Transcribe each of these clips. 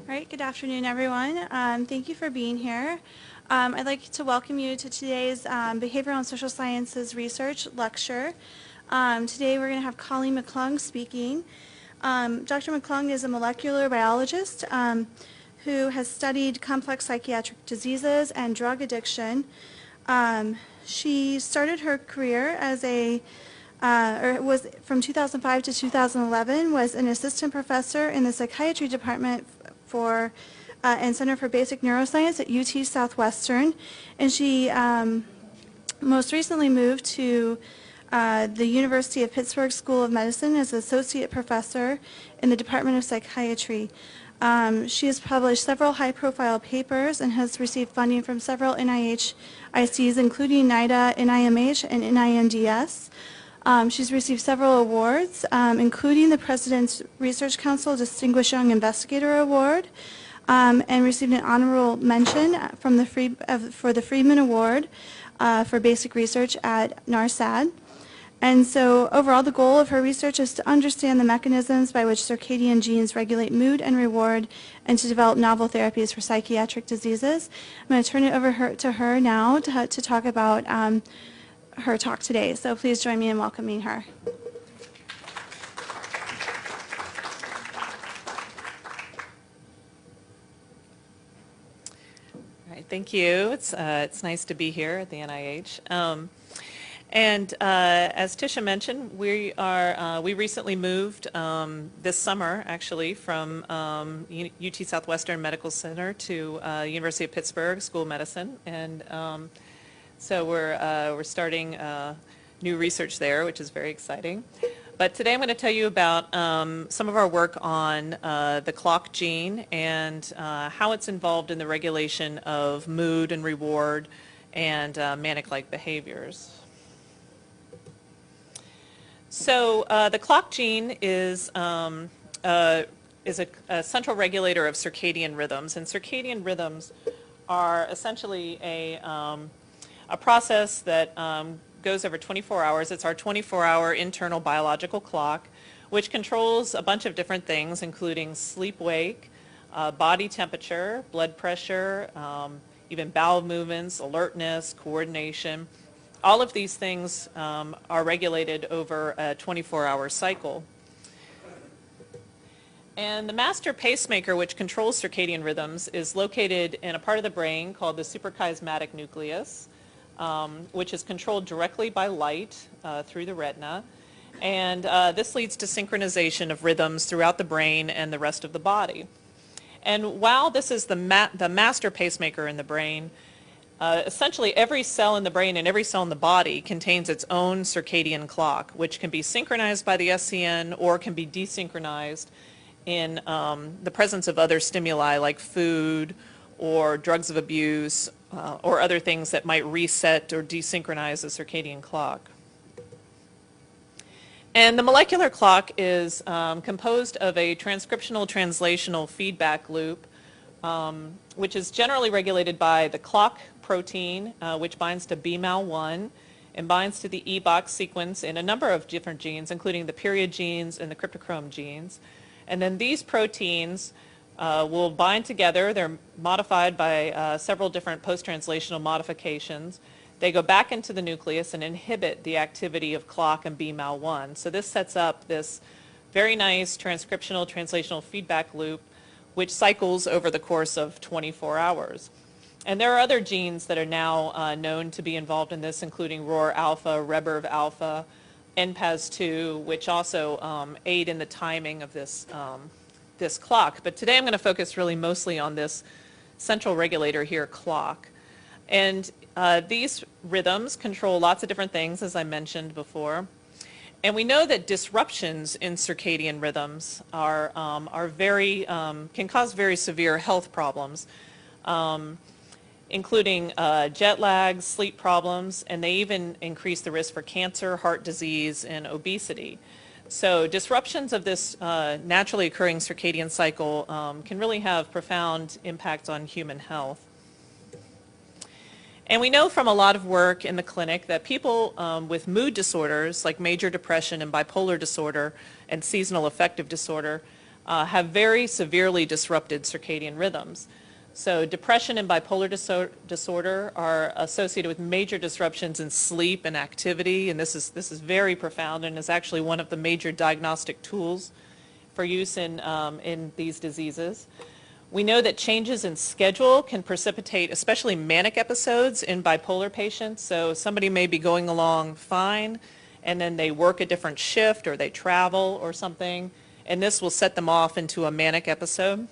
All right, good afternoon, everyone. Thank you for being here. I'd like to welcome you to today's Behavioral and Social Sciences Research lecture. Today we're going to have Colleen McClung speaking. Dr. McClung is a molecular biologist who has studied complex psychiatric diseases and drug addiction. She started her career as was from 2005 to 2011, was an assistant professor in the psychiatry department and Center for Basic Neuroscience at UT Southwestern, and she most recently moved to the University of Pittsburgh School of Medicine as associate professor in the Department of Psychiatry. She has published several high-profile papers and has received funding from several NIH ICs, including NIDA, NIMH, and NINDS. She's received several awards, including the President's Research Council Distinguished Young Investigator Award, and received an honorable mention from for the Friedman Award for Basic Research at NARSAD. And so overall, the goal of her research is to understand the mechanisms by which circadian genes regulate mood and reward and to develop novel therapies for psychiatric diseases. I'm going to turn it over to her now to talk about her talk today. So please join me in welcoming her. All right, thank you. It's nice to be here at the NIH. As Tisha mentioned, we recently moved this summer, actually, from UT Southwestern Medical Center to University of Pittsburgh School of Medicine, and so we're starting new research there, which is very exciting. But today I'm going to tell you about some of our work on the clock gene and how it's involved in the regulation of mood and reward and manic-like behaviors. So the clock gene is a central regulator of circadian rhythms, and circadian rhythms are essentially a process that goes over 24 hours. It's our 24-hour internal biological clock, which controls a bunch of different things, including sleep-wake, body temperature, blood pressure, even bowel movements, alertness, coordination. All of these things are regulated over a 24-hour cycle. And the master pacemaker, which controls circadian rhythms, is located in a part of the brain called the suprachiasmatic nucleus, which is controlled directly by light through the retina. And this leads to synchronization of rhythms throughout the brain and the rest of the body. And while this is the master pacemaker in the brain, essentially every cell in the brain and every cell in the body contains its own circadian clock, which can be synchronized by the SCN or can be desynchronized in the presence of other stimuli like food or drugs of abuse or other things that might reset or desynchronize the circadian clock. And the molecular clock is composed of a transcriptional translational feedback loop, which is generally regulated by the clock protein, which binds to BMAL1 and binds to the EBOX sequence in a number of different genes, including the period genes and the cryptochrome genes. And then these proteins will bind together. They're modified by several different post-translational modifications. They go back into the nucleus and inhibit the activity of clock and BMAL1. So this sets up this very nice transcriptional translational feedback loop, which cycles over the course of 24 hours. And there are other genes that are now known to be involved in this, including ROR alpha, REBERV alpha, NPAS2, which also aid in the timing of this clock. But today I'm going to focus really mostly on this central regulator here, clock. And these rhythms control lots of different things, as I mentioned before. And we know that disruptions in circadian rhythms can cause very severe health problems, including jet lag, sleep problems, and they even increase the risk for cancer, heart disease, and obesity. So disruptions of this naturally occurring circadian cycle can really have profound impacts on human health. And we know from a lot of work in the clinic that people with mood disorders like major depression and bipolar disorder and seasonal affective disorder have very severely disrupted circadian rhythms. So depression and bipolar disorder are associated with major disruptions in sleep and activity, and this is very profound and is actually one of the major diagnostic tools for use in these diseases. We know that changes in schedule can precipitate especially manic episodes in bipolar patients. So somebody may be going along fine, and then they work a different shift or they travel or something, and this will set them off into a manic episode.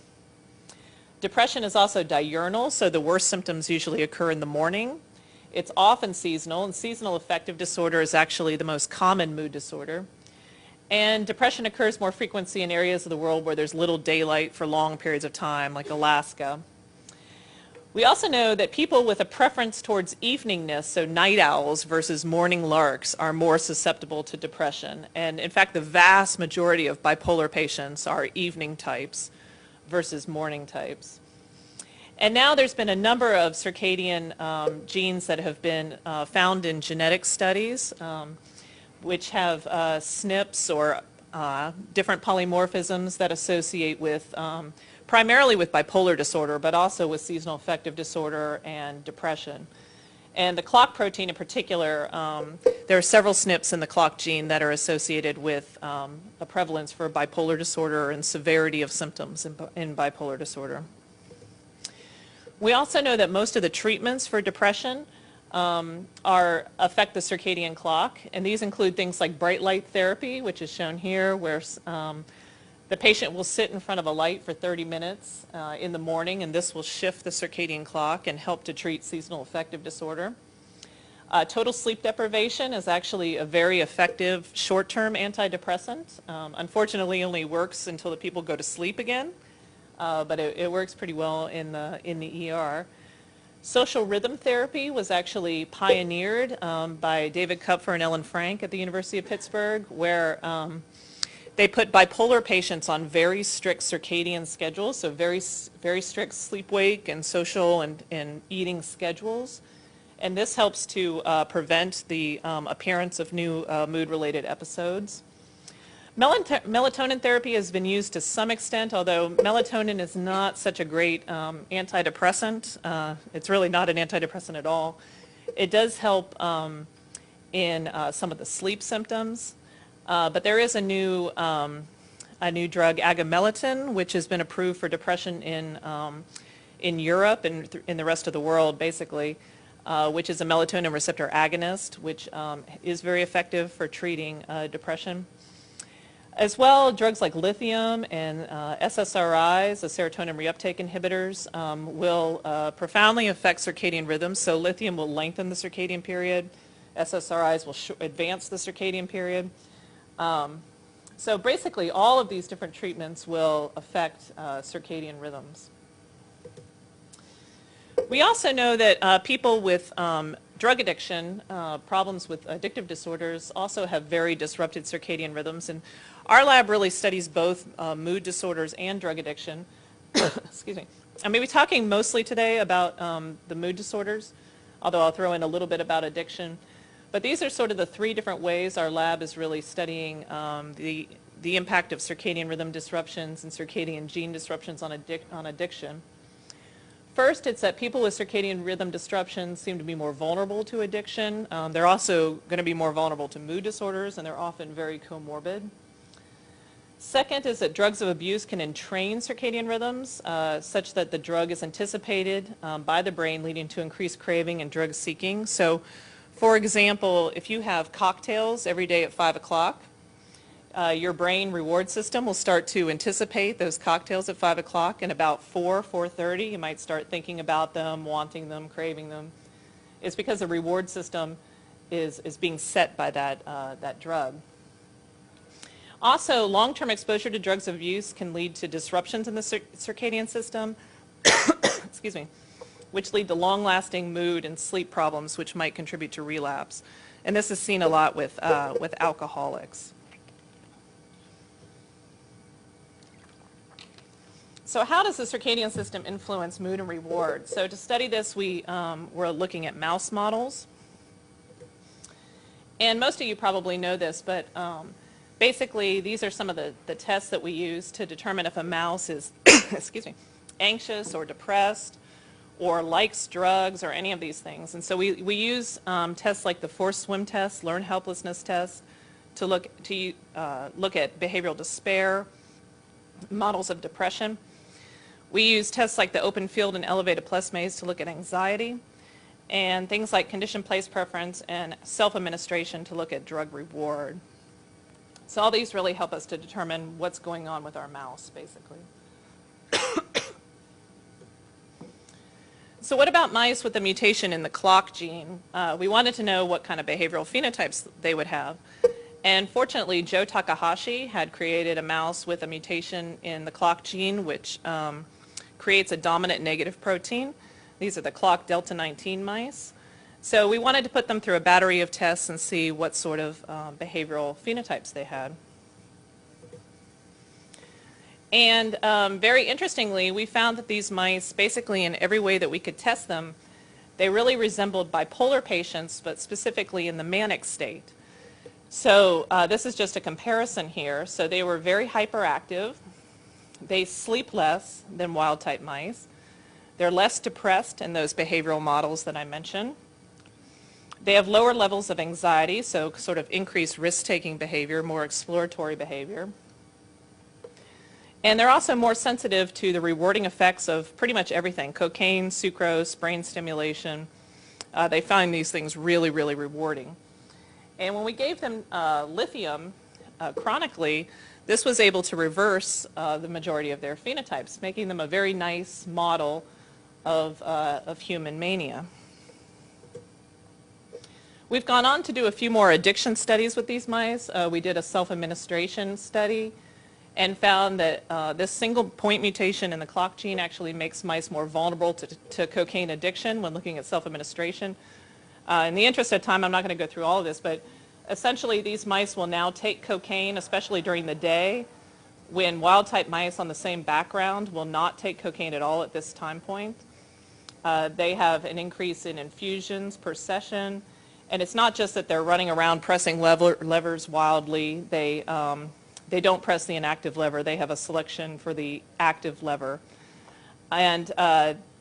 Depression is also diurnal, so the worst symptoms usually occur in the morning. It's often seasonal, and seasonal affective disorder is actually the most common mood disorder. And depression occurs more frequently in areas of the world where there's little daylight for long periods of time, like Alaska. We also know that people with a preference towards eveningness, so night owls versus morning larks, are more susceptible to depression. And in fact, the vast majority of bipolar patients are evening types versus morning types. And now there's been a number of circadian genes that have been found in genetic studies, which have SNPs or different polymorphisms that associate with primarily with bipolar disorder, but also with seasonal affective disorder and depression. And the clock protein in particular, there are several SNPs in the clock gene that are associated with a prevalence for bipolar disorder and severity of symptoms in bipolar disorder. We also know that most of the treatments for depression affect the circadian clock, and these include things like bright light therapy, which is shown here, where the patient will sit in front of a light for 30 minutes in the morning, and this will shift the circadian clock and help to treat seasonal affective disorder. Total sleep deprivation is actually a very effective short-term antidepressant. Unfortunately, it only works until the people go to sleep again, but it works pretty well in the ER. Social rhythm therapy was actually pioneered by David Kupfer and Ellen Frank at the University of Pittsburgh, where they put bipolar patients on very strict circadian schedules, so very strict sleep-wake and social and eating schedules. And this helps to prevent the appearance of new mood-related episodes. Melatonin therapy has been used to some extent, although melatonin is not such a great antidepressant. It's really not an antidepressant at all. It does help in some of the sleep symptoms, but there is a new drug, agomelatine, which has been approved for depression in Europe and in the rest of the world, basically, which is a melatonin receptor agonist, which is very effective for treating depression. As well, drugs like lithium and SSRIs, the serotonin reuptake inhibitors, will profoundly affect circadian rhythms. So lithium will lengthen the circadian period. SSRIs will advance the circadian period. So basically, all of these different treatments will affect circadian rhythms. We also know that people with drug addiction, problems with addictive disorders, also have very disrupted circadian rhythms. And our lab really studies both mood disorders and drug addiction. Excuse me. I'm going to be talking mostly today about the mood disorders, although I'll throw in a little bit about addiction. But these are sort of the three different ways our lab is really studying the impact of circadian rhythm disruptions and circadian gene disruptions on addiction. First, it's that people with circadian rhythm disruptions seem to be more vulnerable to addiction. They're also going to be more vulnerable to mood disorders, and they're often very comorbid. Second is that drugs of abuse can entrain circadian rhythms such that the drug is anticipated by the brain, leading to increased craving and drug seeking. So, for example, if you have cocktails every day at 5 o'clock, your brain reward system will start to anticipate those cocktails at 5 o'clock, and about 4:30, you might start thinking about them, wanting them, craving them. It's because the reward system is being set by that drug. Also, long-term exposure to drugs of abuse can lead to disruptions in the circadian system, excuse me, which lead to long-lasting mood and sleep problems, which might contribute to relapse. And this is seen a lot with alcoholics. So how does the circadian system influence mood and reward? So to study this, we're looking at mouse models. And most of you probably know this, but basically, these are some of the tests that we use to determine if a mouse is excuse me, anxious or depressed or likes drugs or any of these things. And so we use tests like the forced swim test, learned helplessness test, to look at behavioral despair, models of depression. We use tests like the open field and elevated plus maze to look at anxiety, and things like condition place preference and self-administration to look at drug reward. So all these really help us to determine what's going on with our mouse, basically. So what about mice with a mutation in the clock gene? We wanted to know what kind of behavioral phenotypes they would have. And fortunately, Joe Takahashi had created a mouse with a mutation in the clock gene, which creates a dominant negative protein. These are the clock delta 19 mice. So we wanted to put them through a battery of tests and see what sort of behavioral phenotypes they had. And very interestingly, we found that these mice, basically in every way that we could test them, they really resembled bipolar patients, but specifically in the manic state. So this is just a comparison here. So they were very hyperactive. They sleep less than wild-type mice. They're less depressed in those behavioral models that I mentioned. They have lower levels of anxiety, so sort of increased risk-taking behavior, more exploratory behavior. And they're also more sensitive to the rewarding effects of pretty much everything, cocaine, sucrose, brain stimulation. They find these things really, really rewarding. And when we gave them lithium chronically, this was able to reverse the majority of their phenotypes, making them a very nice model of human mania. We've gone on to do a few more addiction studies with these mice. We did a self-administration study and found that this single point mutation in the clock gene actually makes mice more vulnerable to cocaine addiction when looking at self-administration. In the interest of time, I'm not going to go through all of this, but essentially these mice will now take cocaine, especially during the day, when wild-type mice on the same background will not take cocaine at all at this time point. They have an increase in infusions per session, and it's not just that they're running around pressing levers wildly. They don't press the inactive lever. They have a selection for the active lever. And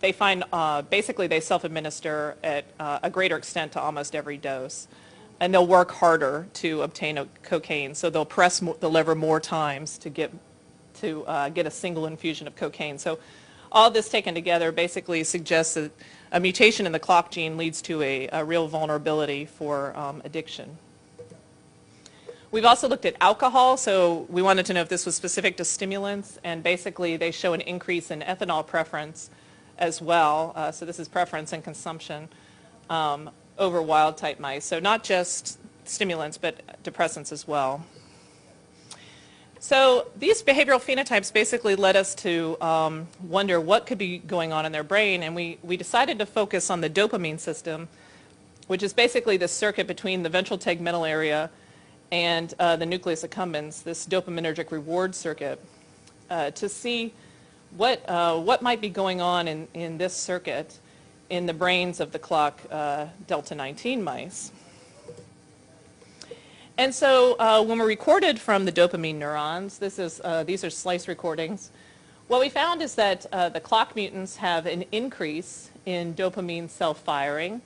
they find basically they self-administer at a greater extent to almost every dose. And they'll work harder to obtain cocaine. So they'll press the lever more times to get a single infusion of cocaine. So all this taken together basically suggests that a mutation in the clock gene leads to a real vulnerability for addiction. We've also looked at alcohol, so we wanted to know if this was specific to stimulants, and basically they show an increase in ethanol preference as well. So this is preference and consumption over wild-type mice. So not just stimulants, but depressants as well. So these behavioral phenotypes basically led us to wonder what could be going on in their brain, and we decided to focus on the dopamine system, which is basically the circuit between the ventral tegmental area and the nucleus accumbens, this dopaminergic reward circuit, to see what might be going on in this circuit in the brains of the clock delta 19 mice. And so when we recorded from the dopamine neurons, these are slice recordings, what we found is that the clock mutants have an increase in dopamine self-firing,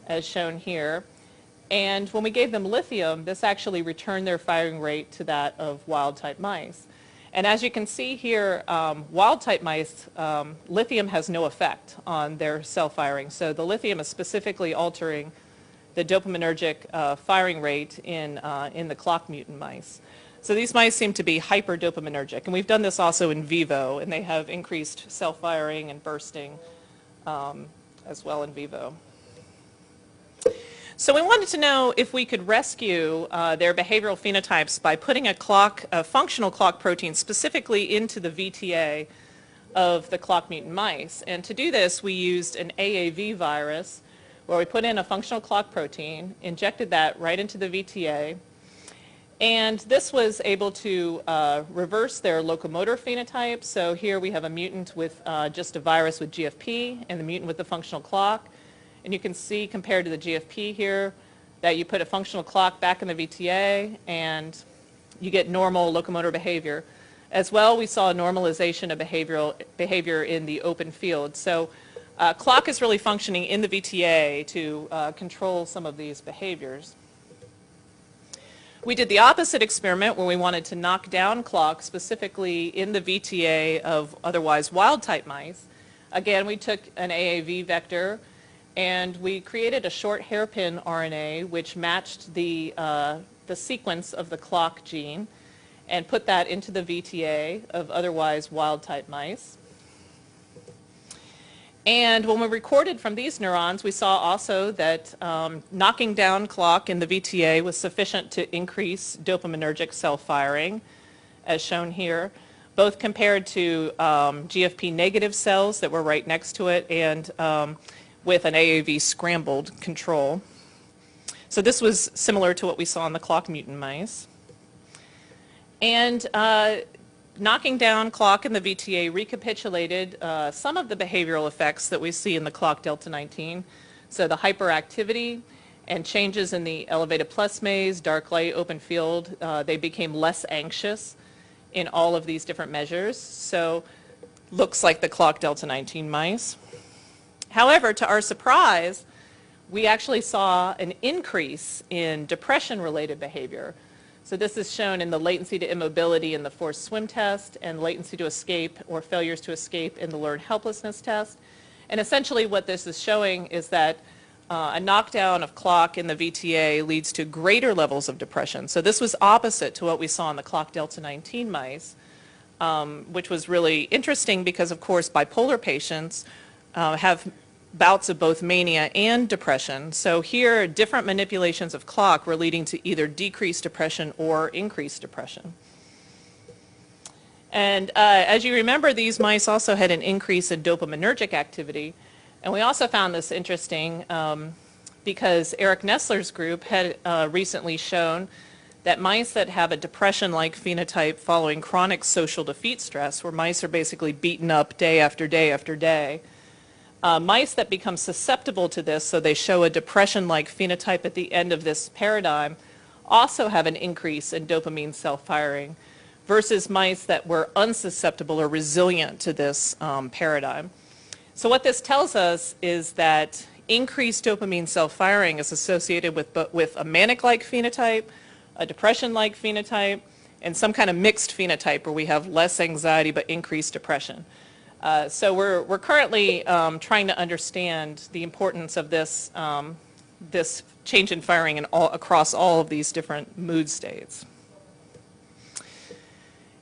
as shown here. And when we gave them lithium, this actually returned their firing rate to that of wild-type mice. And as you can see here, wild-type mice, lithium has no effect on their self-firing. So the lithium is specifically altering the dopaminergic firing rate in the clock mutant mice. So these mice seem to be hyper-dopaminergic. And we've done this also in vivo, and they have increased self-firing and bursting as well in vivo. So we wanted to know if we could rescue their behavioral phenotypes by putting a functional clock protein specifically into the VTA of the clock mutant mice. And to do this, we used an AAV virus where we put in a functional clock protein, injected that right into the VTA, and this was able to reverse their locomotor phenotype. So here we have a mutant with just a virus with GFP and the mutant with the functional clock. And you can see, compared to the GFP here, that you put a functional clock back in the VTA, and you get normal locomotor behavior. As well, we saw a normalization of behavior in the open field. So clock is really functioning in the VTA to control some of these behaviors. We did the opposite experiment where we wanted to knock down clock specifically in the VTA of otherwise wild-type mice. Again, we took an AAV vector and we created a short hairpin RNA which matched the sequence of the clock gene and put that into the VTA of otherwise wild-type mice. And when we recorded from these neurons, we saw also that knocking down clock in the VTA was sufficient to increase dopaminergic cell firing, as shown here, both compared to GFP negative cells that were right next to it and with an AAV scrambled control. So this was similar to what we saw in the clock mutant mice. And knocking down clock in the VTA recapitulated some of the behavioral effects that we see in the clock delta 19. So the hyperactivity and changes in the elevated plus maze, dark light, open field, they became less anxious in all of these different measures. So looks like the clock delta 19 mice. However, to our surprise, we actually saw an increase in depression-related behavior. So this is shown in the latency to immobility in the forced swim test and latency to escape or failures to escape in the learned helplessness test. And essentially what this is showing is that a knockdown of clock in the VTA leads to greater levels of depression. So this was opposite to what we saw in the clock delta 19 mice, which was really interesting because, of course, bipolar patients have bouts of both mania and depression. So here, different manipulations of clock were leading to either decreased depression or increased depression. And as you remember, these mice also had an increase in dopaminergic activity. And we also found this interesting because Eric Nestler's group had recently shown that mice that have a depression-like phenotype following chronic social defeat stress, where mice are basically beaten up day after day after day, mice that become susceptible to this, so they show a depression-like phenotype at the end of this paradigm, also have an increase in dopamine cell firing versus mice that were unsusceptible or resilient to this paradigm. So what this tells us is that increased dopamine cell firing is associated with a manic-like phenotype, a depression-like phenotype, and some kind of mixed phenotype where we have less anxiety but increased depression. So we're currently trying to understand the importance of this, this change in firing across all of these different mood states.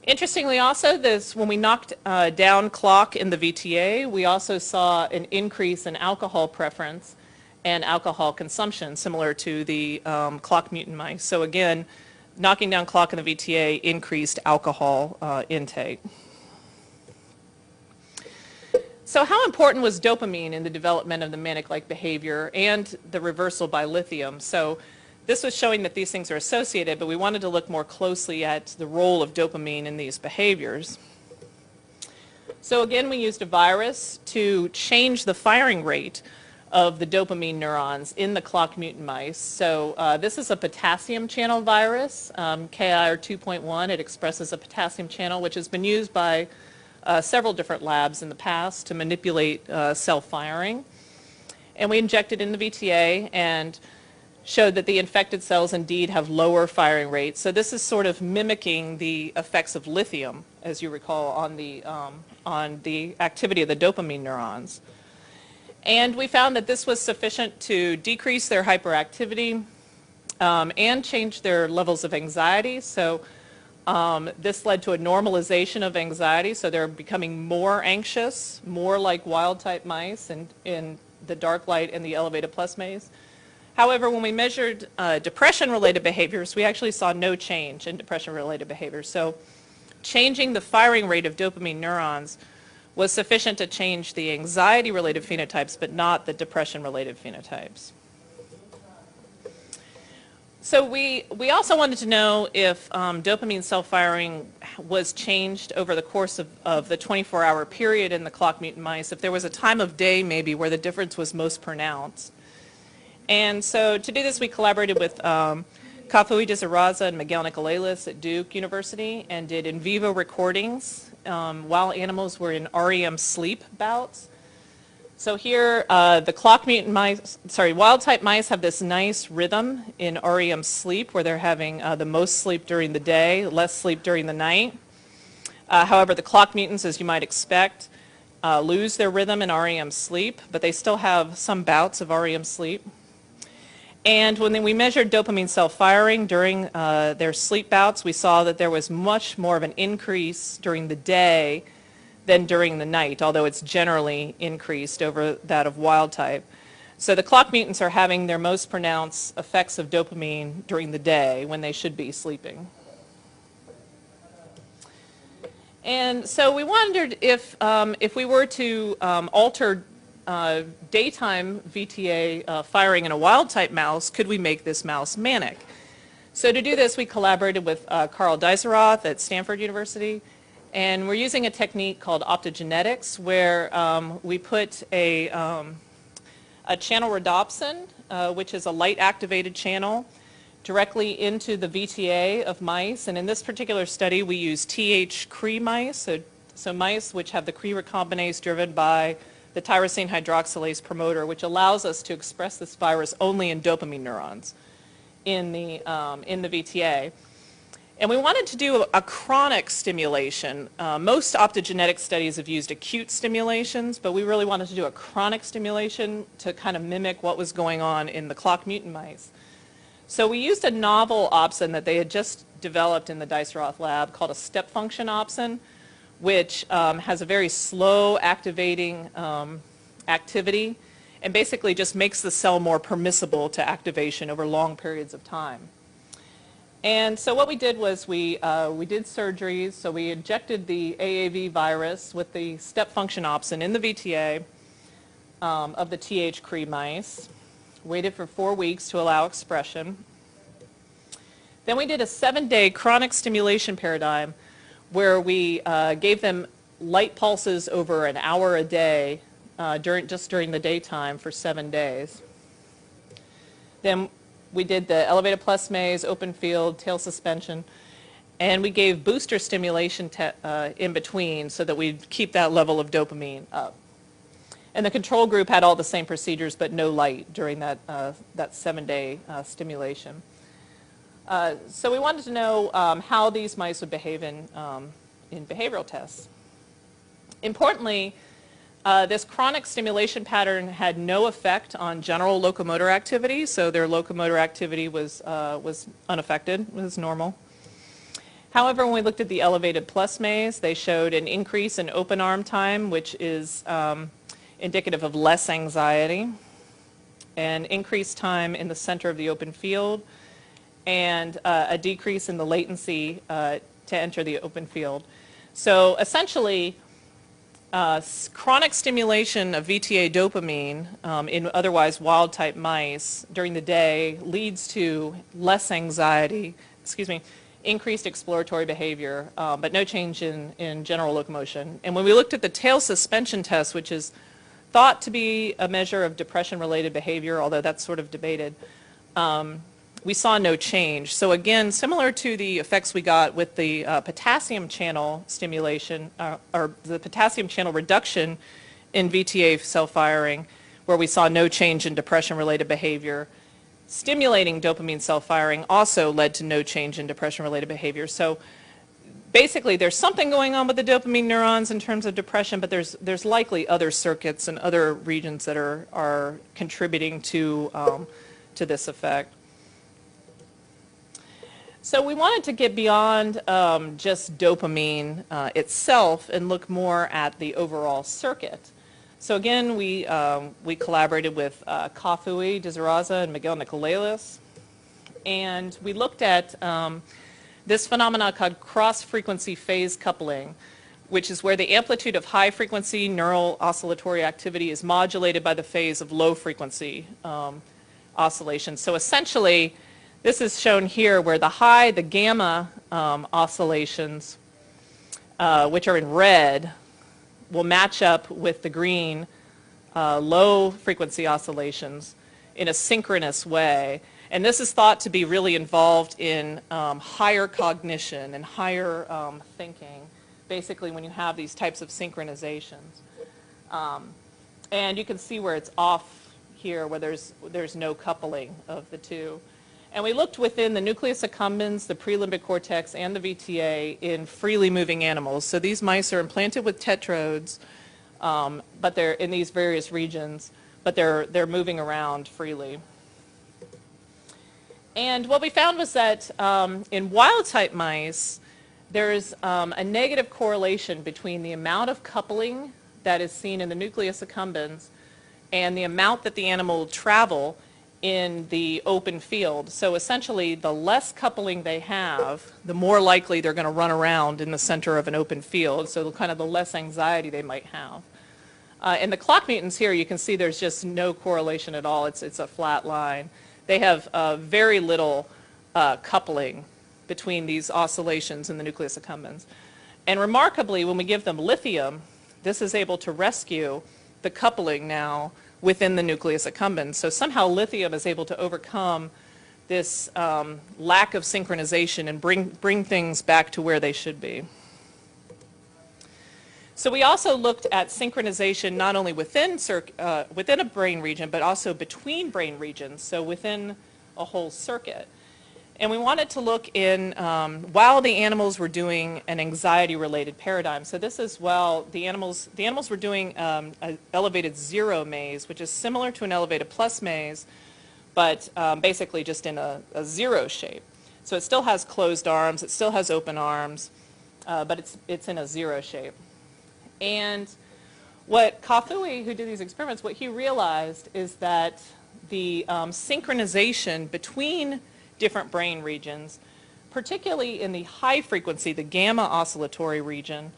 Interestingly also, when we knocked down clock in the VTA, we also saw an increase in alcohol preference and alcohol consumption, similar to the clock mutant mice. So again, knocking down clock in the VTA increased alcohol intake. So how important was dopamine in the development of the manic-like behavior and the reversal by lithium? So this was showing that these things are associated, but we wanted to look more closely at the role of dopamine in these behaviors. So again, we used a virus to change the firing rate of the dopamine neurons in the clock mutant mice. So this is a potassium channel virus, KIR 2.1. It expresses a potassium channel, which has been used by several different labs in the past to manipulate cell firing. And we injected in the VTA and showed that the infected cells indeed have lower firing rates. So this is sort of mimicking the effects of lithium, as you recall, on the activity of the dopamine neurons. And we found that this was sufficient to decrease their hyperactivity and change their levels of anxiety. So this led to a normalization of anxiety, so they're becoming more anxious, more like wild-type mice in the dark light and the elevated plus maze. However, when we measured depression-related behaviors, we actually saw no change in depression-related behaviors. So changing the firing rate of dopamine neurons was sufficient to change the anxiety-related phenotypes, but not the depression-related phenotypes. So we also wanted to know if dopamine cell firing was changed over the course of the 24-hour period in the clock mutant mice, if there was a time of day maybe where the difference was most pronounced. And so to do this, we collaborated with Kafui Disaraza and Miguel Nicolelis at Duke University and did in vivo recordings while animals were in REM sleep bouts. So here, the clock mutant mice, wild-type mice have this nice rhythm in REM sleep where they're having the most sleep during the day, less sleep during the night. However, the clock mutants, as you might expect, lose their rhythm in REM sleep, but they still have some bouts of REM sleep. And when we measured dopamine cell firing during their sleep bouts, we saw that there was much more of an increase during the day than during the night, although it's generally increased over that of wild type. So the clock mutants are having their most pronounced effects of dopamine during the day when they should be sleeping. And so we wondered if we were to alter daytime VTA firing in a wild-type mouse, could we make this mouse manic? So to do this, we collaborated with Carl Dieserath at Stanford University, and we're using a technique called optogenetics, where we put a channel rhodopsin, which is a light-activated channel, directly into the VTA of mice. And in this particular study, we use Th-Cre mice, so mice which have the Cre recombinase driven by the tyrosine hydroxylase promoter, which allows us to express this virus only in dopamine neurons in the VTA. And we wanted to do a chronic stimulation. Most optogenetic studies have used acute stimulations, but we really wanted to do a chronic stimulation to kind of mimic what was going on in the clock mutant mice. So we used a novel opsin that they had just developed in the Dieserath lab called a step function opsin, which has a very slow activating activity and basically just makes the cell more permissible to activation over long periods of time. And so what we did was we did surgeries. So we injected the AAV virus with the step function opsin in the VTA of the Th-Cre mice, waited for 4 weeks to allow expression. Then we did a 7-day chronic stimulation paradigm where we gave them light pulses over an hour a day just during the daytime for 7 days. Then we did the elevated plus maze, open field, tail suspension, and we gave booster stimulation in between so that we'd keep that level of dopamine up. And the control group had all the same procedures but no light during that 7-day stimulation. So we wanted to know how these mice would behave in behavioral tests. Importantly, this chronic stimulation pattern had no effect on general locomotor activity, so their locomotor activity was unaffected, was normal. However, when we looked at the elevated plus maze, they showed an increase in open arm time, which is indicative of less anxiety, and increased time in the center of the open field, and a decrease in the latency to enter the open field. So essentially, chronic stimulation of VTA dopamine in otherwise wild-type mice during the day leads to less anxiety, increased exploratory behavior, but no change in general locomotion. And when we looked at the tail suspension test, which is thought to be a measure of depression-related behavior, although that's sort of debated, we saw no change. So again, similar to the effects we got with the potassium channel stimulation, or the potassium channel reduction in VTA cell firing, where we saw no change in depression-related behavior, stimulating dopamine cell firing also led to no change in depression-related behavior. So basically, there's something going on with the dopamine neurons in terms of depression, but there's likely other circuits and other regions that are contributing to this effect. So we wanted to get beyond just dopamine itself and look more at the overall circuit. So again, we collaborated with Kafui Disaraza and Miguel Nicolelis, and we looked at this phenomenon called cross-frequency phase coupling, which is where the amplitude of high-frequency neural oscillatory activity is modulated by the phase of low-frequency oscillations. So essentially, this is shown here where the gamma oscillations, which are in red, will match up with the green low-frequency oscillations in a synchronous way. And this is thought to be really involved in higher cognition and higher thinking, basically when you have these types of synchronizations. And you can see where it's off here, where there's no coupling of the two. And we looked within the nucleus accumbens, the prelimbic cortex, and the VTA in freely moving animals. So these mice are implanted with tetrodes, but they're in these various regions, but they're moving around freely. And what we found was that in wild-type mice, there's a negative correlation between the amount of coupling that is seen in the nucleus accumbens and the amount that the animal will travel in the open field. So essentially, the less coupling they have, the more likely they're going to run around in the center of an open field, so kind of the less anxiety they might have. In the clock mutants here, you can see there's just no correlation at all. It's a flat line. They have very little coupling between these oscillations in the nucleus accumbens. And remarkably, when we give them lithium, this is able to rescue the coupling now within the nucleus accumbens. So somehow lithium is able to overcome this lack of synchronization and bring things back to where they should be. So we also looked at synchronization not only within a brain region, but also between brain regions, so within a whole circuit. And we wanted to look in, while the animals were doing an anxiety-related paradigm. So this is while the animals were doing an elevated zero maze, which is similar to an elevated plus maze, but basically just in a zero shape. So it still has closed arms, it still has open arms, but it's in a zero shape. And what Kafui, who did these experiments, what he realized is that the synchronization between different brain regions, particularly in the high frequency, the gamma oscillatory region,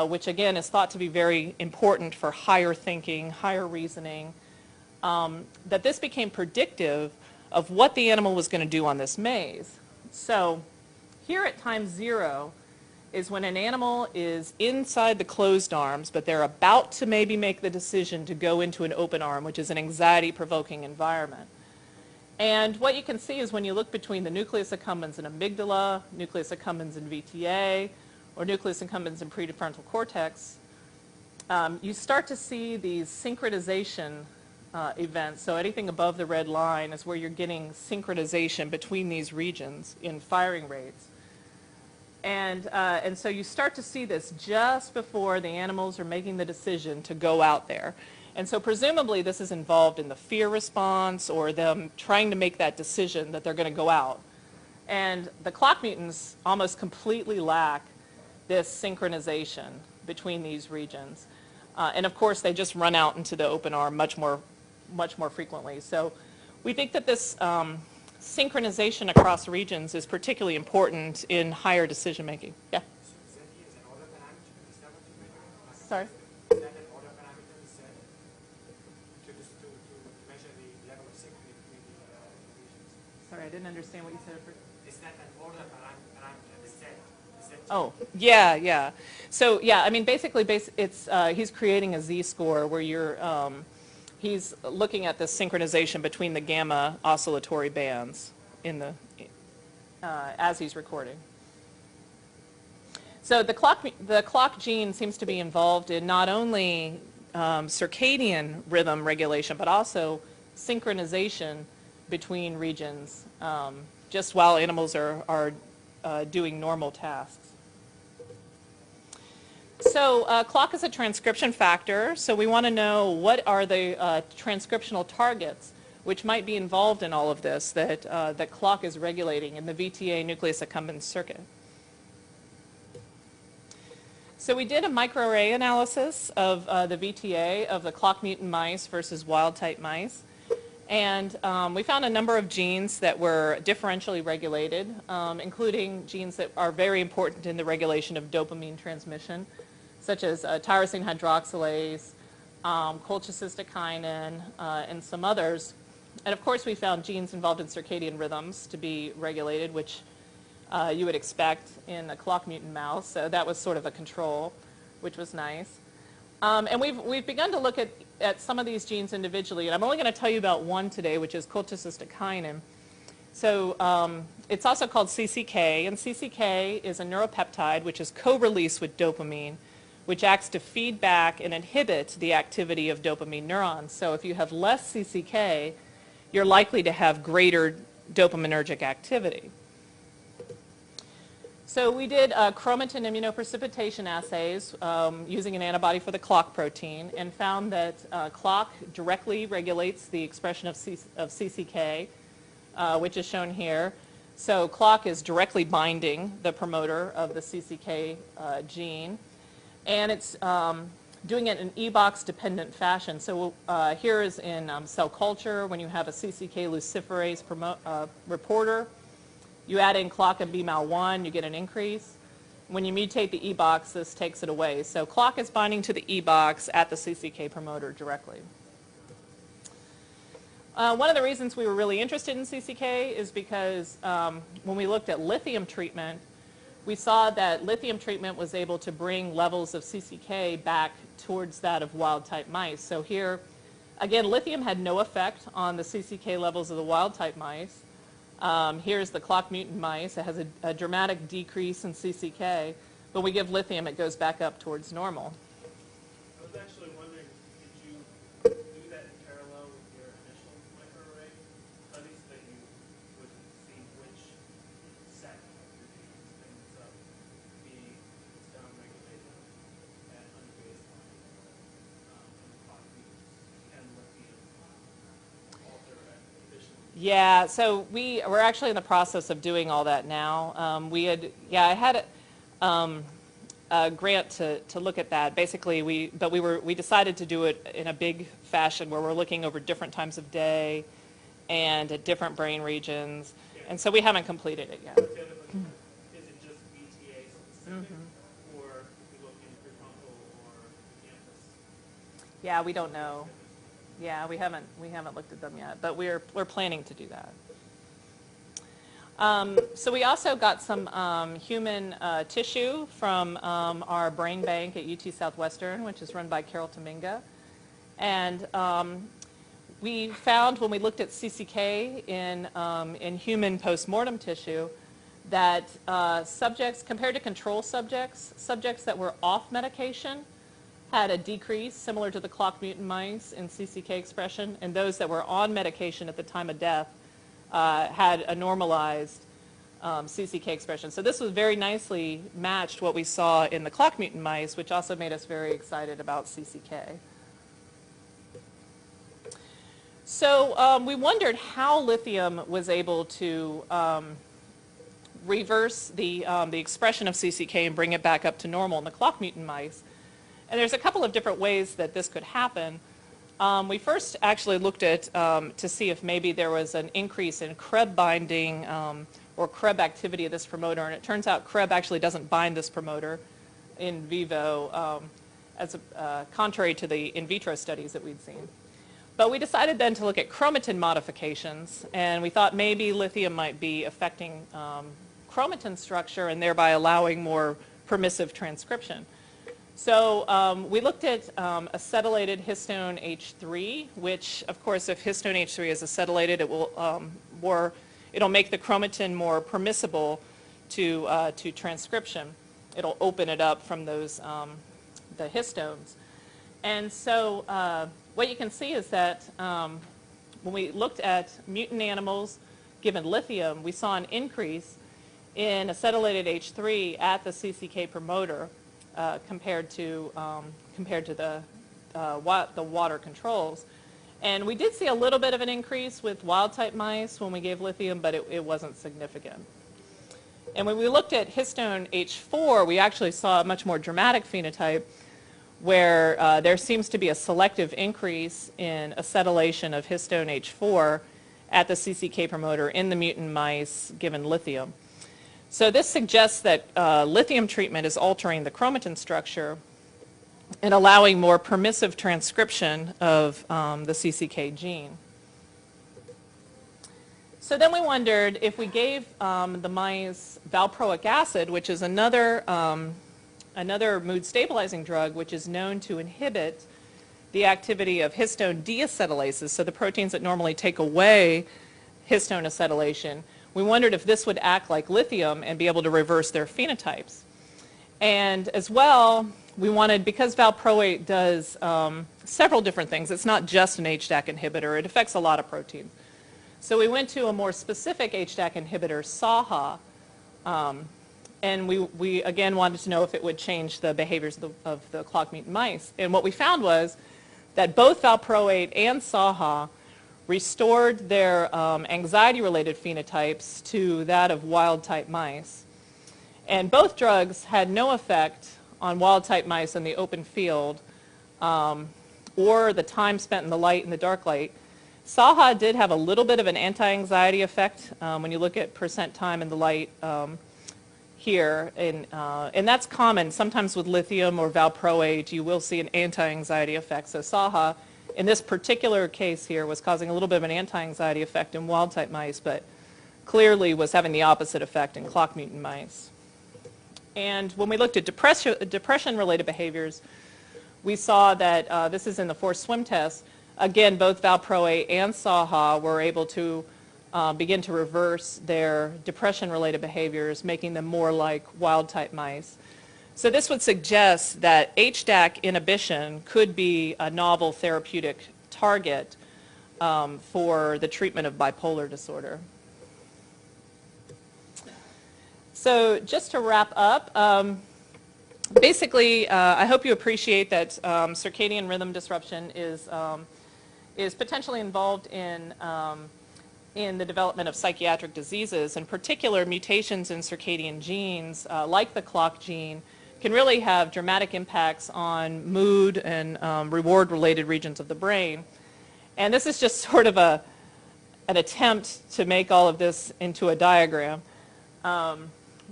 which again is thought to be very important for higher thinking, higher reasoning, that this became predictive of what the animal was going to do on this maze. So here at time 0 is when an animal is inside the closed arms, but they're about to maybe make the decision to go into an open arm, which is an anxiety-provoking environment. And what you can see is when you look between the nucleus accumbens and amygdala, nucleus accumbens and VTA, or nucleus accumbens and prefrontal cortex, you start to see these synchronization events. So anything above the red line is where you're getting synchronization between these regions in firing rates. And so you start to see this just before the animals are making the decision to go out there. And so presumably this is involved in the fear response or them trying to make that decision that they're going to go out. And the clock mutants almost completely lack this synchronization between these regions. And of course they just run out into the open arm much more frequently. So we think that this synchronization across regions is particularly important in higher decision making. Yeah? Sorry? Sorry, I didn't understand what you said. Is that an order parameter, the set? Oh, yeah. So, yeah, I mean, basically, he's creating a z-score where you're, he's looking at the synchronization between the gamma oscillatory bands in the, as he's recording. So the clock gene seems to be involved in not only circadian rhythm regulation, but also synchronization between regions, just while animals are doing normal tasks. So clock is a transcription factor, so we want to know what are the transcriptional targets which might be involved in all of this that clock is regulating in the VTA nucleus accumbens circuit. So we did a microarray analysis of the VTA of the clock mutant mice versus wild-type mice. And we found a number of genes that were differentially regulated, including genes that are very important in the regulation of dopamine transmission, such as tyrosine hydroxylase, colchicystokinin, and some others. And of course, we found genes involved in circadian rhythms to be regulated, which you would expect in a clock mutant mouse. So that was sort of a control, which was nice. And we've begun to look at some of these genes individually, and I'm only going to tell you about one today, which is colchicystokinin. So it's also called CCK, and CCK is a neuropeptide which is co-released with dopamine, which acts to feed back and inhibit the activity of dopamine neurons. So if you have less CCK, you're likely to have greater dopaminergic activity. So we did chromatin immunoprecipitation assays using an antibody for the clock protein and found that clock directly regulates the expression of CCK, which is shown here. So clock is directly binding the promoter of the CCK gene, and it's doing it in E-box-dependent fashion. So here is in cell culture, when you have a CCK luciferase reporter, you add in clock and BMAL1, you get an increase. When you mutate the E-box, this takes it away. So clock is binding to the E-box at the CCK promoter directly. One of the reasons we were really interested in CCK is because when we looked at lithium treatment, we saw that lithium treatment was able to bring levels of CCK back towards that of wild-type mice. So here, again, lithium had no effect on the CCK levels of the wild-type mice. Here's the clock mutant mice. It has a dramatic decrease in CCK, but we give lithium, it goes back up towards normal. I was actually wondering, did you do that in parallel with your initial microarray studies, that you would see which set of your genes ends up being downregulated at under baseline in the clock mutants and lithium alter at inhibition? Yeah, so we're actually in the process of doing all that now. I had a grant to look at that. Basically, we decided to do it in a big fashion where we're looking over different times of day and at different brain regions, and so we haven't completed it yet. Is it just BTA specific, or if you look in prefrontal or hippocampus? Yeah, we don't know. Yeah, we haven't looked at them yet, but we're planning to do that. So we also got some human tissue from our brain bank at UT Southwestern, which is run by Carol Tominga. And we found when we looked at CCK in human postmortem tissue that subjects, compared to control subjects that were off medication had a decrease similar to the clock mutant mice in CCK expression, and those that were on medication at the time of death had a normalized CCK expression. So this was very nicely matched what we saw in the clock mutant mice, which also made us very excited about CCK. So we wondered how lithium was able to reverse the expression of CCK and bring it back up to normal in the clock mutant mice. And there's a couple of different ways that this could happen. We first actually looked at to see if maybe there was an increase in Krebs binding or Krebs activity of this promoter, and it turns out Krebs actually doesn't bind this promoter in vivo, contrary to the in vitro studies that we'd seen. But we decided then to look at chromatin modifications, and we thought maybe lithium might be affecting chromatin structure and thereby allowing more permissive transcription. So we looked at acetylated histone H3, which, of course, if histone H3 is acetylated, it will it'll make the chromatin more permissible to transcription. It'll open it up from those the histones. And so what you can see is that when we looked at mutant animals given lithium, we saw an increase in acetylated H3 at the CCK promoter. Compared to the water controls. And we did see a little bit of an increase with wild-type mice when we gave lithium, but it wasn't significant. And when we looked at histone H4, we actually saw a much more dramatic phenotype where there seems to be a selective increase in acetylation of histone H4 at the CCK promoter in the mutant mice given lithium. So this suggests that lithium treatment is altering the chromatin structure and allowing more permissive transcription of the CCK gene. So then we wondered if we gave the mice valproic acid, which is another mood stabilizing drug, which is known to inhibit the activity of histone deacetylases, so the proteins that normally take away histone acetylation. We wondered if this would act like lithium and be able to reverse their phenotypes. And as well, we wanted, because valproate does several different things, it's not just an HDAC inhibitor, it affects a lot of proteins. So we went to a more specific HDAC inhibitor, SAHA, and we again wanted to know if it would change the behaviors of the clock mutant mice. And what we found was that both valproate and SAHA restored their anxiety-related phenotypes to that of wild-type mice. And both drugs had no effect on wild-type mice in the open field or the time spent in the light and the dark light. SAHA did have a little bit of an anti-anxiety effect when you look at percent time in the light here, and that's common. Sometimes with lithium or valproate, you will see an anti-anxiety effect. So SAHA, in this particular case here, was causing a little bit of an anti-anxiety effect in wild-type mice, but clearly was having the opposite effect in clock mutant mice. And when we looked at depression-related behaviors, we saw that this is in the forced swim test. Again, both valproate and SAHA were able to begin to reverse their depression-related behaviors, making them more like wild-type mice. So this would suggest that HDAC inhibition could be a novel therapeutic target for the treatment of bipolar disorder. So just to wrap up, basically, I hope you appreciate that circadian rhythm disruption is potentially involved in the development of psychiatric diseases. In particular, mutations in circadian genes, like the clock gene, can really have dramatic impacts on mood and reward-related regions of the brain. And this is just sort of an attempt to make all of this into a diagram,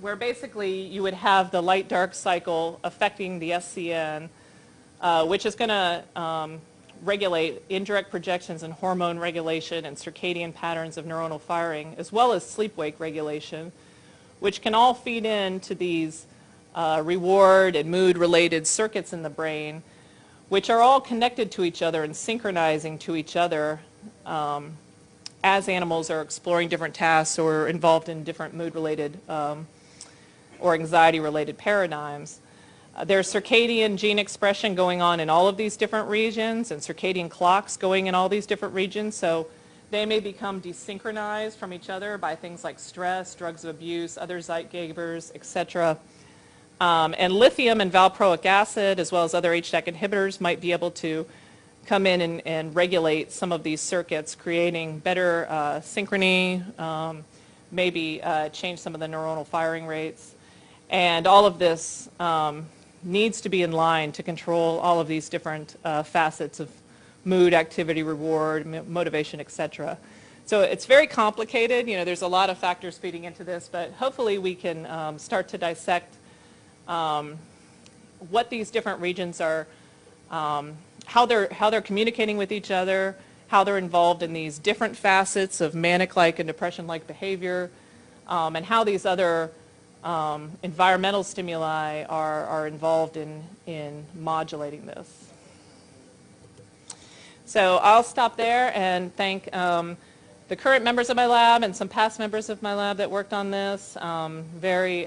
where basically you would have the light-dark cycle affecting the SCN, which is going to regulate indirect projections and hormone regulation and circadian patterns of neuronal firing, as well as sleep-wake regulation, which can all feed into these reward and mood-related circuits in the brain, which are all connected to each other and synchronizing to each other as animals are exploring different tasks or involved in different mood-related or anxiety-related paradigms. There's circadian gene expression going on in all of these different regions and circadian clocks going in all these different regions, so they may become desynchronized from each other by things like stress, drugs of abuse, other zeitgebers, etc. And lithium and valproic acid, as well as other HDAC inhibitors, might be able to come in and regulate some of these circuits, creating better synchrony, maybe change some of the neuronal firing rates. And all of this needs to be in line to control all of these different facets of mood, activity, reward, motivation, etc. So it's very complicated. You know, there's a lot of factors feeding into this, but hopefully we can start to dissect what these different regions are, how they're communicating with each other, how they're involved in these different facets of manic-like and depression-like behavior, and how these other environmental stimuli are involved in modulating this. So I'll stop there and thank the current members of my lab and some past members of my lab that worked on this. Very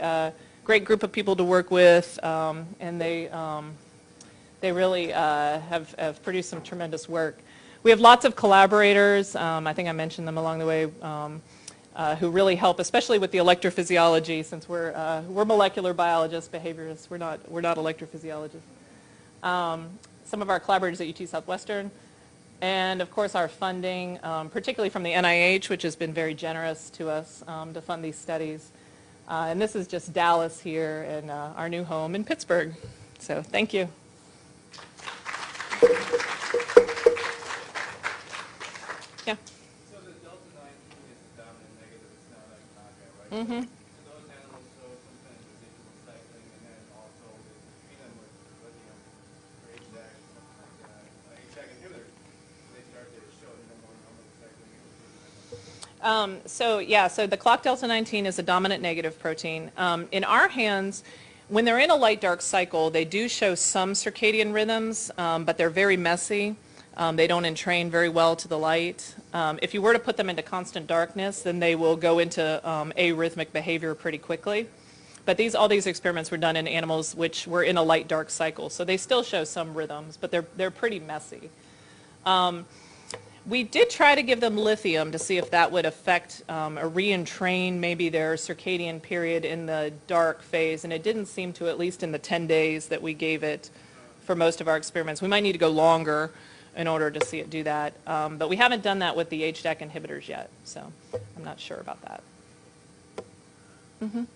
great group of people to work with, and they really have produced some tremendous work. We have lots of collaborators. I think I mentioned them along the way. Who really help, especially with the electrophysiology, since we're molecular biologists, behaviorists. We're not electrophysiologists. Some of our collaborators at UT Southwestern, and of course our funding, particularly from the NIH, which has been very generous to us to fund these studies. And this is just Dallas here and our new home in Pittsburgh. So thank you. Yeah. Mm-hmm. So those animals show some kind of residual cycling, and then also treat them with lithium or HDAC, HDAC inhibitors, they start to show more normal cycling. So the clock delta 19 is a dominant negative protein. In our hands, when they're in a light-dark cycle, they do show some circadian rhythms, but they're very messy. They don't entrain very well to the light. If you were to put them into constant darkness, then they will go into arrhythmic behavior pretty quickly. But all these experiments were done in animals which were in a light-dark cycle, so they still show some rhythms, but they're pretty messy. We did try to give them lithium to see if that would affect or re-entrain maybe their circadian period in the dark phase, and it didn't seem to, at least in the 10 days that we gave it for most of our experiments. We might need to go longer in order to see it do that, but we haven't done that with the HDAC inhibitors yet, so I'm not sure about that. Mm-hmm. The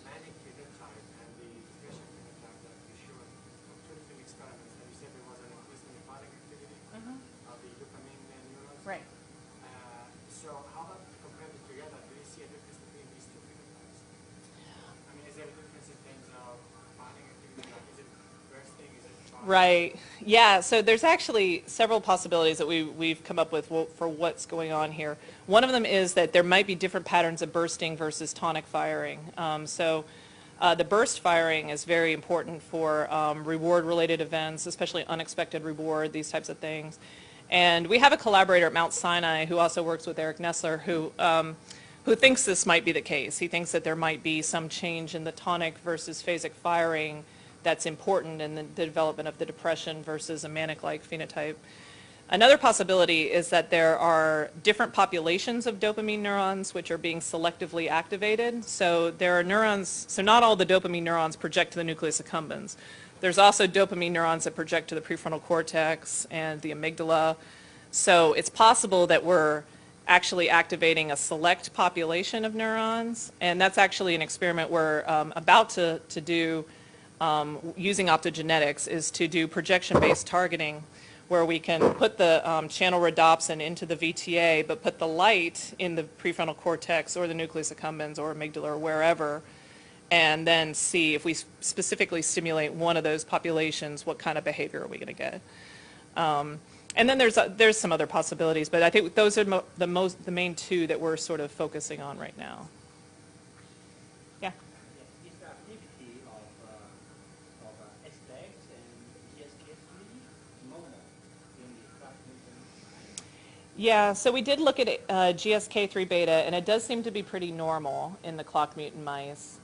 manic phenotype and the depression phenotype that you showed from 2 different experiments, and you said there was an increase in the cardiac activity of the dopamine neurons. Right. So how about comparing it together? Do you see a difference between these two phenotypes? I mean, is there a difference in terms of cardiac activity? Like, is it bursting? Is it fast? Right. Yeah. So there's actually several possibilities that we've come up with for what's going on here. One of them is that there might be different patterns of bursting versus tonic firing. The burst firing is very important for reward-related events, especially unexpected reward, these types of things. And we have a collaborator at Mount Sinai who also works with Eric Nessler who thinks this might be the case. He thinks that there might be some change in the tonic versus phasic firing that's important in the development of the depression versus a manic-like phenotype. Another possibility is that there are different populations of dopamine neurons which are being selectively activated. So there are neurons, so not all the dopamine neurons project to the nucleus accumbens. There's also dopamine neurons that project to the prefrontal cortex and the amygdala. So it's possible that we're actually activating a select population of neurons, and that's actually an experiment we're about to do using optogenetics, is to do projection-based targeting, where we can put the channel rhodopsin into the VTA, but put the light in the prefrontal cortex or the nucleus accumbens or amygdala or wherever, and then see if we specifically stimulate one of those populations, what kind of behavior are we going to get. And then there's some other possibilities, but I think those are the main two that we're sort of focusing on right now. Yeah. Is the activity of HDAC and GSK3 normal in the clock mutant? Yeah, so we did look at GSK3 beta, and it does seem to be pretty normal in the clock mutant mice.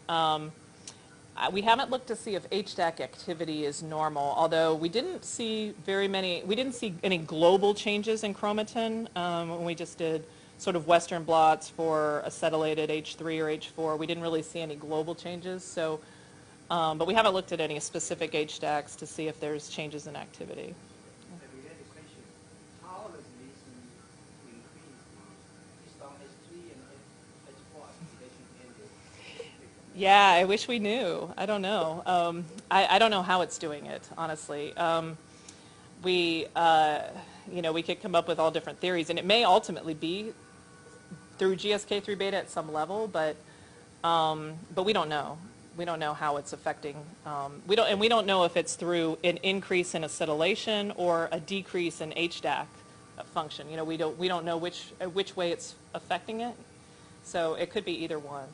We haven't looked to see if HDAC activity is normal, although we didn't see any global changes in chromatin when we just did sort of Western blots for acetylated H3 or H4. We didn't really see any global changes, so, but we haven't looked at any specific HDACs to see if there's changes in activity. A related question, how does this increase based on H3 and H4 activation ended? Yeah, I wish we knew. I don't know. I don't know how it's doing it, honestly. We could come up with all different theories, and it may ultimately be through GSK3 beta at some level, but we don't know. We don't know how it's affecting. We don't know if it's through an increase in acetylation or a decrease in HDAC function. You know, we don't know which way it's affecting it. So it could be either one.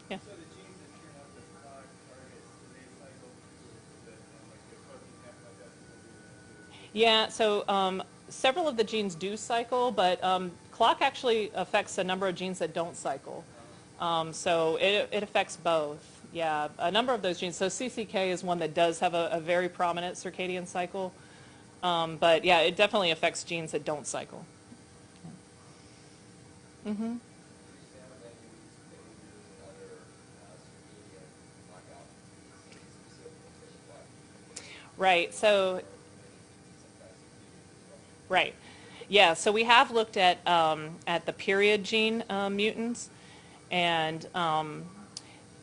Yeah. So the genes that turn up the clock targets, do they cycle through the protein half-life that's? Yeah, so several of the genes do cycle, but clock actually affects a number of genes that don't cycle. So it affects both. Yeah, a number of those genes. So CCK is one that does have a very prominent circadian cycle. But yeah, it definitely affects genes that don't cycle. Mm-hmm. Right. So. Right. Yeah. So we have looked at the period gene mutants, and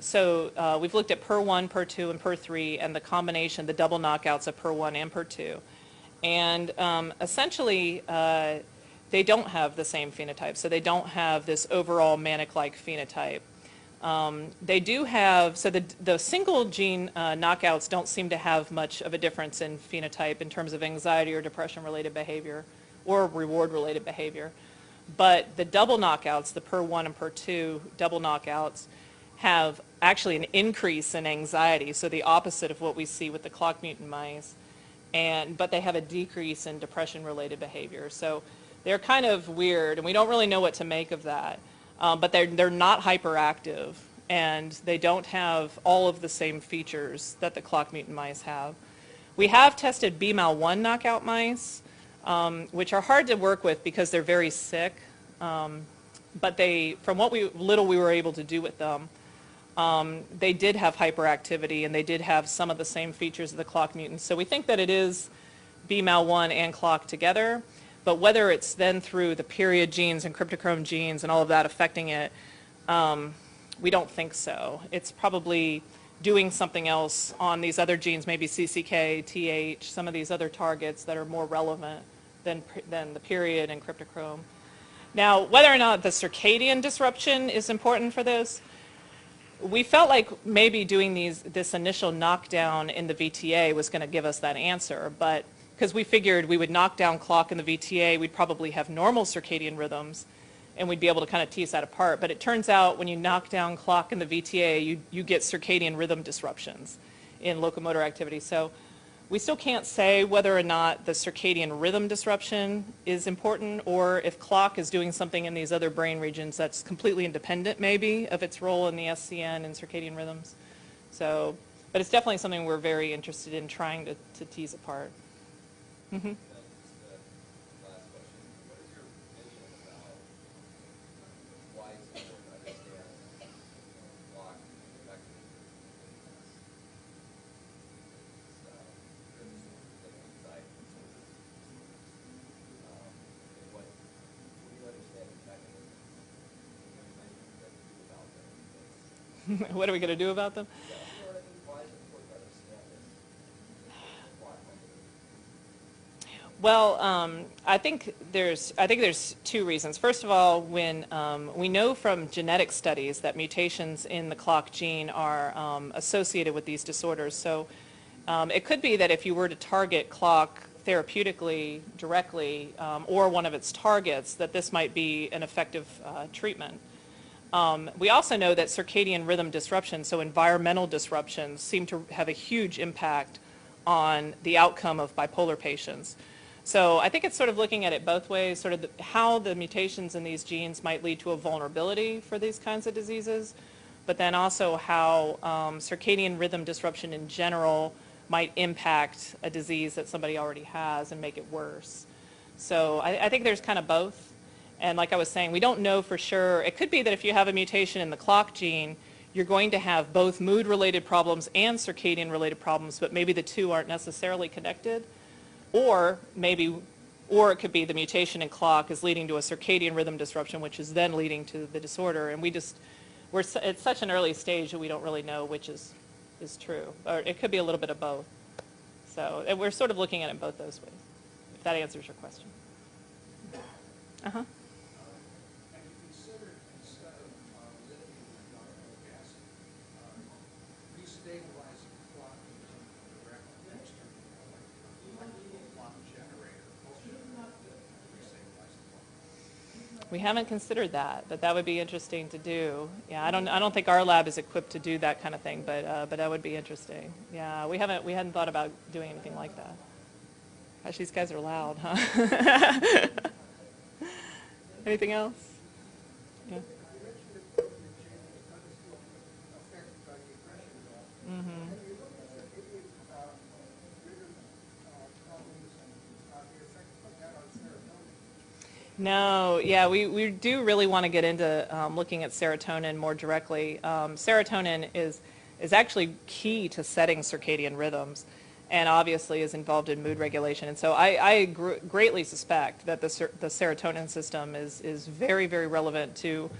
so we've looked at PER1, PER2, and PER3, and the combination, the double knockouts of PER1 and PER2, and essentially they don't have the same phenotype. So they don't have this overall manic-like phenotype. They do have, so the single gene knockouts don't seem to have much of a difference in phenotype in terms of anxiety or depression-related behavior or reward-related behavior. But the double knockouts, the PER1 and PER2 double knockouts, have actually an increase in anxiety, so the opposite of what we see with the clock mutant mice. but they have a decrease in depression-related behavior. So they're kind of weird, and we don't really know what to make of that. But they're not hyperactive, and they don't have all of the same features that the clock mutant mice have. We have tested BMAL1 knockout mice, which are hard to work with because they're very sick. But from what little we were able to do with them, they did have hyperactivity, and they did have some of the same features of the clock mutants. So we think that it is BMAL1 and clock together, but whether it's then through the period genes and cryptochrome genes and all of that affecting it, we don't think so. It's probably doing something else on these other genes, maybe CCK, TH, some of these other targets that are more relevant than the period and cryptochrome. Now, whether or not the circadian disruption is important for this, we felt like maybe doing this initial knockdown in the VTA was going to give us that answer, but because we figured we would knock down clock in the VTA, we'd probably have normal circadian rhythms, and we'd be able to kind of tease that apart. But it turns out when you knock down clock in the VTA, you get circadian rhythm disruptions in locomotor activity. So we still can't say whether or not the circadian rhythm disruption is important, or if clock is doing something in these other brain regions that's completely independent, maybe, of its role in the SCN and circadian rhythms. So, but it's definitely something we're very interested in trying to tease apart. Mm-hmm. What are we going to do about them? Well, I think there's two reasons. First of all, when we know from genetic studies that mutations in the clock gene are associated with these disorders. So it could be that if you were to target clock therapeutically directly, or one of its targets, that this might be an effective treatment. We also know that circadian rhythm disruptions, so environmental disruptions, seem to have a huge impact on the outcome of bipolar patients. So I think it's sort of looking at it both ways, sort of how the mutations in these genes might lead to a vulnerability for these kinds of diseases, but then also how circadian rhythm disruption in general might impact a disease that somebody already has and make it worse. So I think there's kind of both. And like I was saying, we don't know for sure. It could be that if you have a mutation in the clock gene, you're going to have both mood-related problems and circadian-related problems, but maybe the two aren't necessarily connected. Or it could be the mutation in clock is leading to a circadian rhythm disruption, which is then leading to the disorder. And we're at such an early stage that we don't really know which is true. Or it could be a little bit of both. So we're sort of looking at it both those ways, if that answers your question. Uh-huh. Have you considered, instead of lithium and normal acid, destabilizing the clock in some direct external, like a clock generator, destabilize the clock? We haven't considered that, but that would be interesting to do. Yeah, I don't think our lab is equipped to do that kind of thing, but that would be interesting. Yeah, we hadn't thought about doing anything like that. Gosh, these guys are loud, huh? Anything else? Yeah. Mm-hmm. No, yeah, we do really want to get into looking at serotonin more directly. Serotonin is actually key to setting circadian rhythms, and obviously is involved in mood regulation. And so I greatly suspect that the serotonin system is very, very relevant to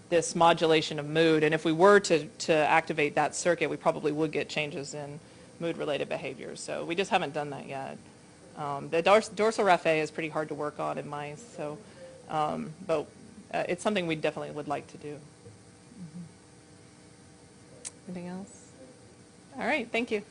this modulation of mood. And if we were to activate that circuit, we probably would get changes in mood-related behaviors. So we just haven't done that yet. The dorsal raphe is pretty hard to work on in mice, so, but it's something we definitely would like to do. Mm-hmm. Anything else? All right, thank you.